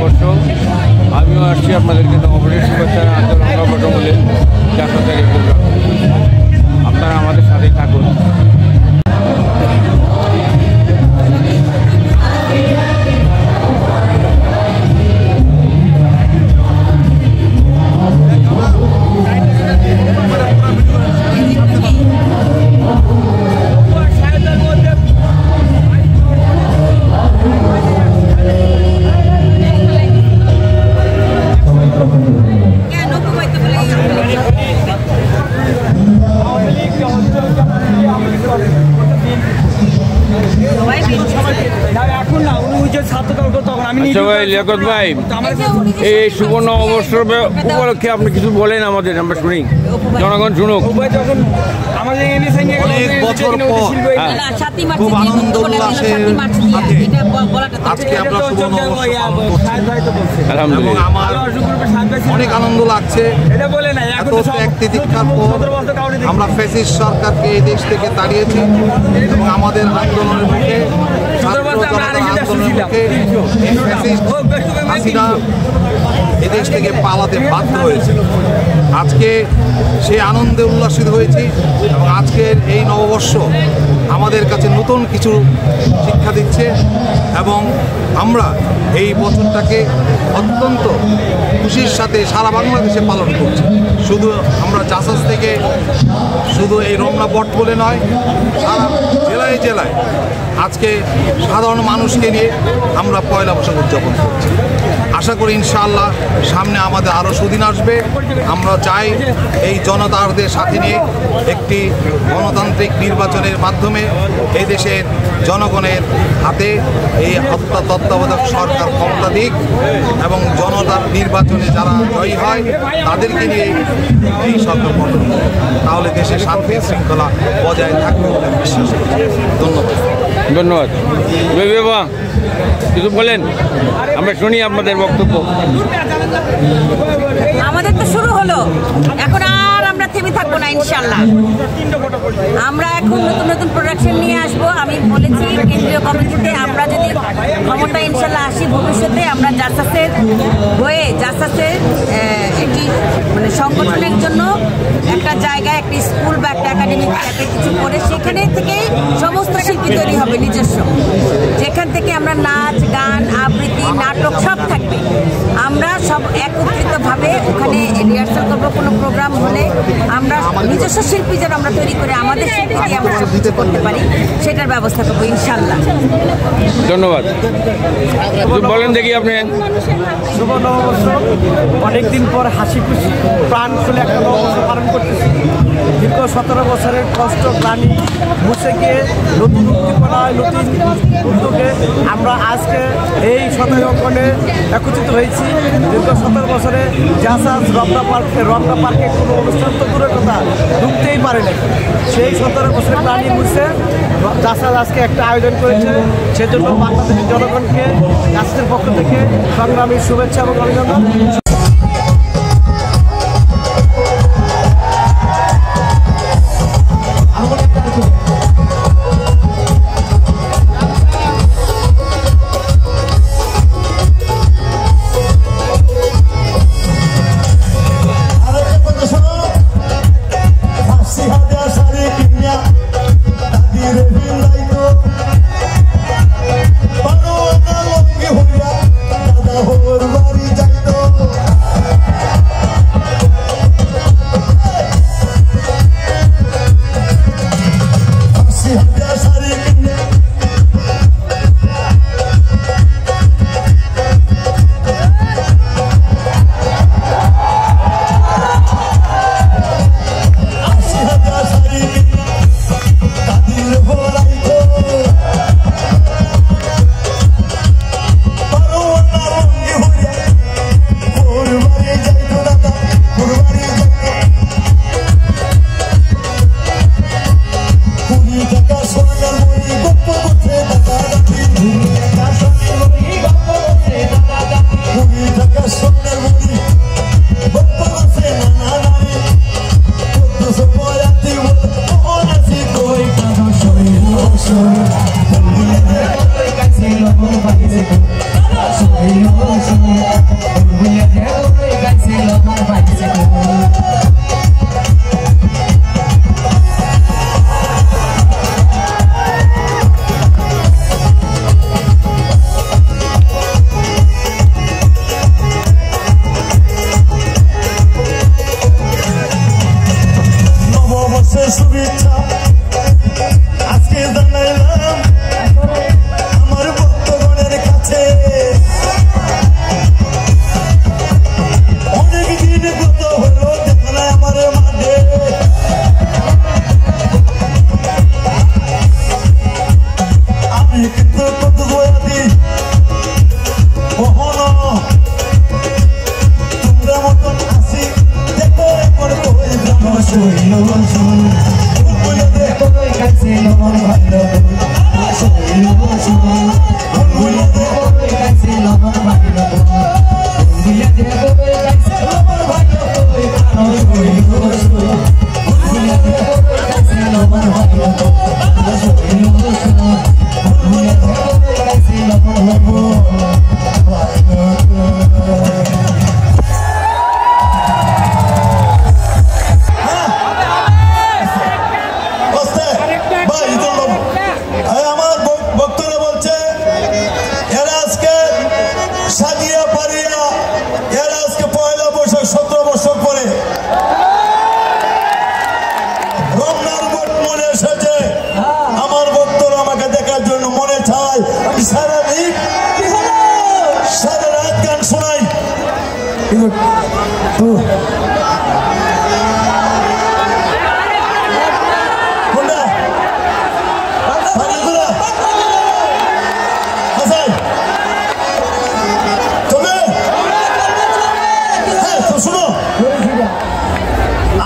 নববর্ষ। আমিও আসছি আপনাদেরকে নববর্ষের শুভেচ্ছা আন্দোলন বটমূলে জাসাসের এই প্রোগ্রাম। আপনারা আমাদের সাথেই থাকুন। আচ্ছা ভাই লিয়াকত ভাই, এই সুবর্ণ অবসর উপলক্ষে আপনি কিছু বলেন আমাদের, আমরা শুনি, জনগণ শুনুক। অনেক বছর পর খুব আনন্দ উল্লাসের সাথে আজকে আমরা সুবর্ণ অবসর পালন করছি এবং আমার অনেক আনন্দ লাগছে। এত ত্যাগ তিতিক্ষার পর আমরা ফ্যাসিস্ট সরকারকে এই দেশ থেকে তাড়িয়েছি এবং আমাদের আন্দোলনের মুখে হাসিনা এদেশ থেকে পালাতে বাধ্য হয়েছে। আজকে সে আনন্দে উল্লাসিত হয়েছি এবং আজকের এই নববর্ষ আমাদের কাছে নতুন কিছু শিক্ষা দিচ্ছে এবং আমরা এই বছরটাকে অত্যন্ত খুশির সাথে সারা বাংলাদেশে পালন করছি। শুধু আমরা জাসাস থেকে শুধু এই রমনা বট বলে নয়, সারা জেলায় জেলায় আজকে সাধারণ মানুষকে নিয়ে আমরা পয়লা বৈশাখ উদযাপন করছি। আশা করি ইনশাআল্লাহ সামনে আমাদের আরও সুদিন আসবে। আমরা চাই এই জনতাদের সাথে নিয়ে একটি গণতান্ত্রিক নির্বাচনের মাধ্যমে এই দেশের জনগণের হাতে এই তত্ত্বাবধায়ক সরকার ক্ষমতা দিক এবং জনতার নির্বাচনে যারা জয়ী হয় তাদেরকে নিয়ে এই সরকার গঠন করে, তাহলে দেশে শান্তি শৃঙ্খলা বজায় থাকবে বলে আমি বিশ্বাস করি। ধন্যবাদ। ধন্যবাদ। বাবা কিছু বলেন, আমরা শুনি আপনাদের বক্তব্য। আমাদের তো শুরু হলো, এখন আর আমরা থেমে থাকবো না ইনশাল্লাহ। আমরা এখন নতুন নতুন প্রোডাকশন নিয়ে আসবো। আমি বলেছি কেন্দ্রীয় কমিটিতে আমরা যদি ক্ষমতা ইনশাল্লাহ আসি ভবিষ্যতে, আমরা জাসাসের হয়ে জাসাসের একটি মানে সংগঠনের জন্য একটা জায়গায় একটি স্কুল বা একটা একাডেমি একটা কিছু করে সেখানে থেকেই সমস্ত শিল্পী তৈরি হবে নিজস্ব, যেখান থেকে আমরা নাচ গান আবৃত্তি নাটক সব থাকবে। আমরা সব একত্রিতভাবে ওখানে রিহার্সাল করবো। কোনো প্রোগ্রাম হলে আমরা নিজস্ব শিল্পী যেন আমরা তৈরি করে আমাদের শিল্পী দিয়ে আমরা সব কিছু করতে পারি, সেটার ব্যবস্থা করবো ইনশাল্লাহ। ধন্যবাদ। বলেন দেখি আপনি। সুবর্ণ নববর্ষ অনেকদিন পর হাসি খুশি প্রাণ খুলে একটা নববর্ষ পালন করতেছি। দীর্ঘ 17 বছরের কষ্ট গ্লানি মুছে গিয়ে নতুন উদ্দীপনায় নতুন উদ্যোগে আমরা আজকে এই 17 অঙ্গনে একত্রিত হয়েছি। দীর্ঘ 17 বছরে জাসাস রমনা পার্কে কোনো অনুষ্ঠান তো দূরের কথা ঢুকতেই পারে না। সেই 17 বছরের প্রাণী মুছে জাসাস আজকে একটা আয়োজন করেছে। সেজন্য বাংলাদেশের জনগণকে জাসাসের পক্ষ থেকে সংগ্রামী শুভেচ্ছা এবং অভিনন্দন। Soy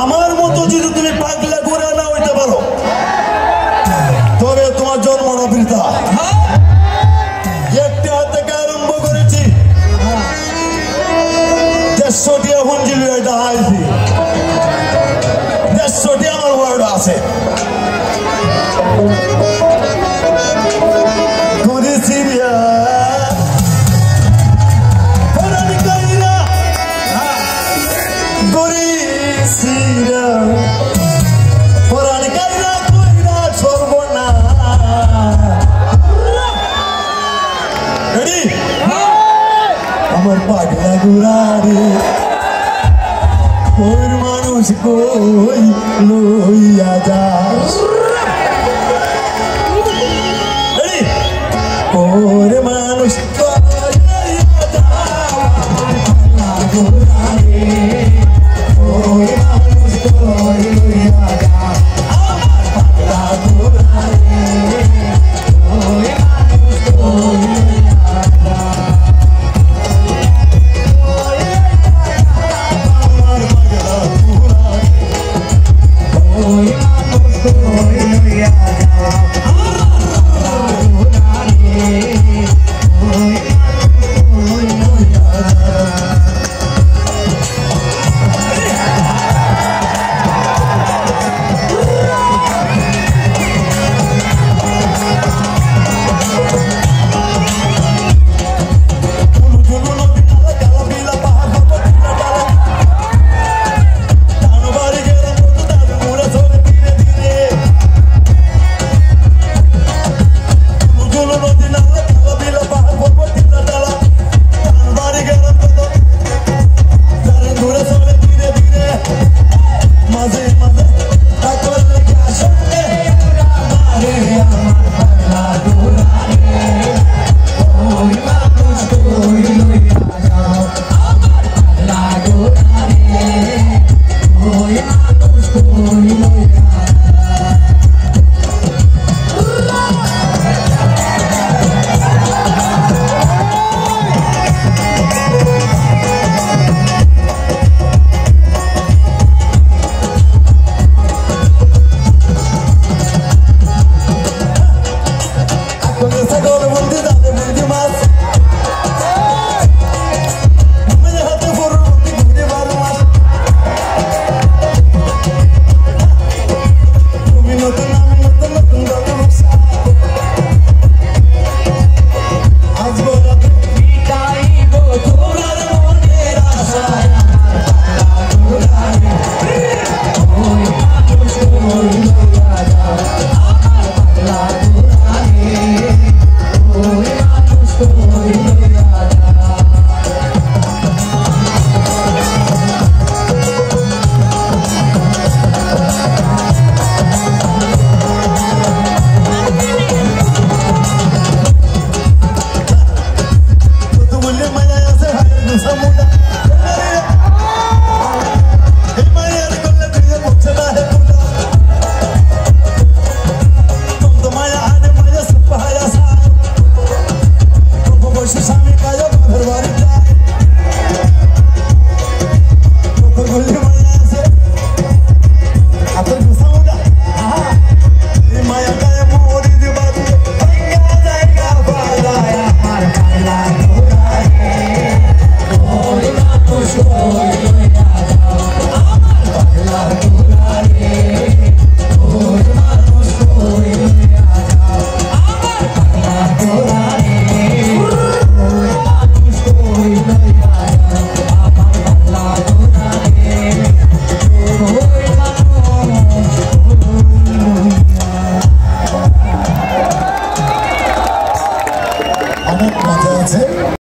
আমার মতো যদি তুমি পাগলা করে না হইতে পারো তবে তোমার জন্ম না বৃথা। একটি হাত থেকে আরম্ভ করেছি 150টি হুঞ্জিল এটা আইছি 150টি আমার ওয়ার্ড আছে আমার পাগলা গুড়ারে ওর মানুষ কই লইয়া যাস ওর মানুষ Oh, मेहरबानी